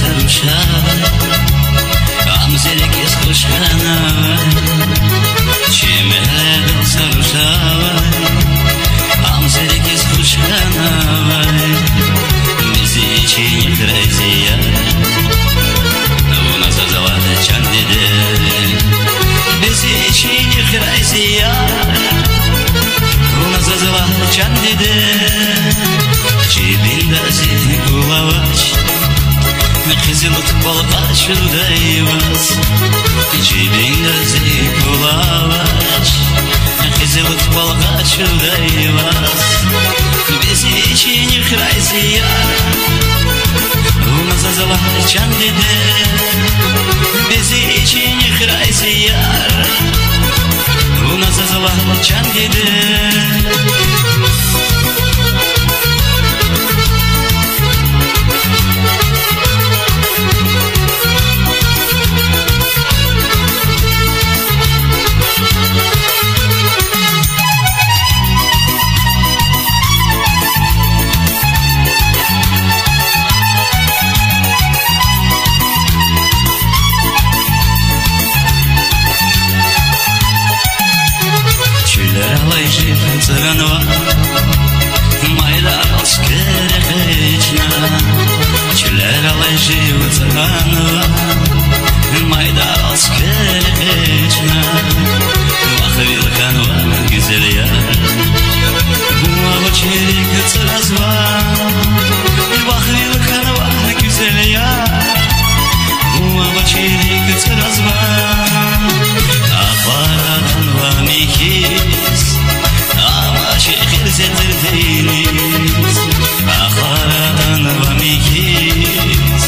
sarushavai amzerekis khushkanavai chimehledil sarushavai amzerekis khushkanavai mizichin krayziya una zazavada chandide mizichin krayziya una zazavada chandide Cebindazi kulavaç Kızılık balgaç udayvaz Cebindazi kulavaç Kızılık balgaç udayvaz Biz için yıkrayziya Una zazava candide Biz için yıkrayziya Una zazava candide Цыганва, майда алскеречна, чилер алайжи цыганва, майда алскеречна, вахвилканва güzel yar, bu çelik цыразва, вахвилканва güzel yar, bu çelik цыразва, aparatınva mikiz. Şehir zedirdiniz Aharadan vamikiz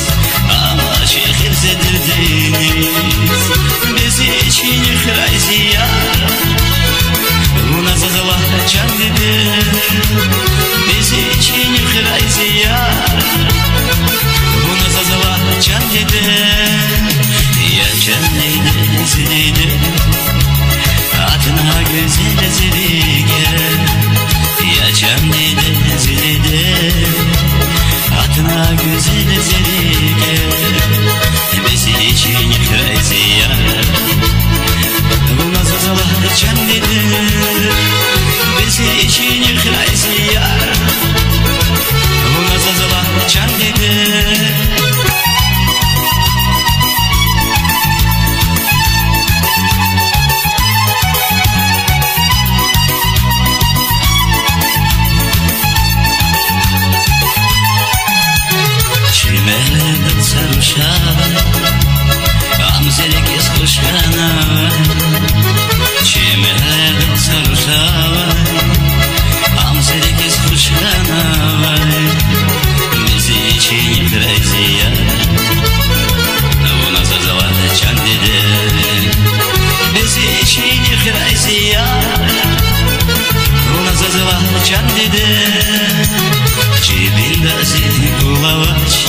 Ama şehir zedirdiniz Biz için yıkrayziya Una zazava candide Biz için yıkrayziya Una zazava candide Ya cenneyde zileyde Atına güzel zilike Ya cenneyde zilide Atına güzel zilike Biz için yıkrayziya Buna zazalar cenneyde Biz için yıkrayziya Buna zazalar cenneyde Mehledil sarushavai amzerekis khushkanavai Mehledil sarushavai amzerekis khushkanavai Biz için yıkrayziya Una zazavada candide Biz için yıkrayziya Una zazavada candide Cebindazi kulavaç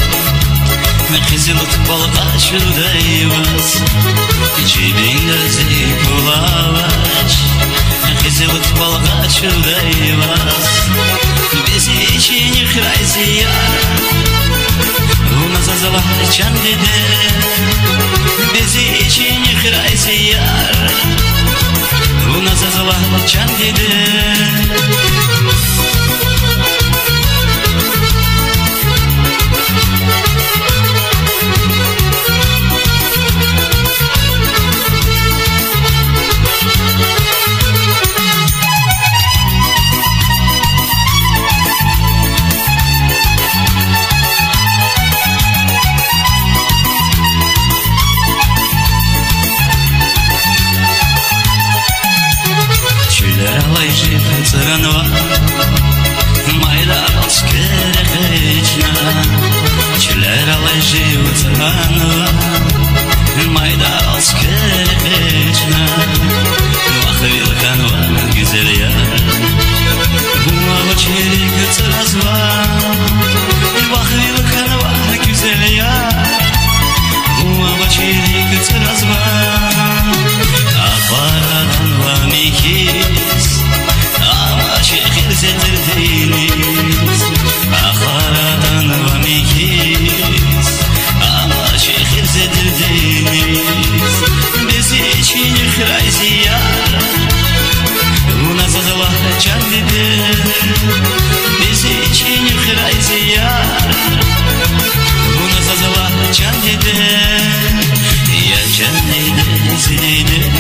Kızılık balgaç udayvaz Cebindazi kulavaç Kızılık balgaç udayvaz Biz için yıkrayziya Una zazava candide Biz için yıkrayziya Una zazava candide Цыганва, майда алскеречна, чилер алайжи цыганва, майда алскеречна, вахвилканва güzel yar, bu çelik цыразва, вахвилканва güzel yar, bu çelik цыразва, aparatınva mikiz. Şehir zedirdiniz Aharadan vamikiz Россия, у нас зазова чанеде, я чанеде, зиде.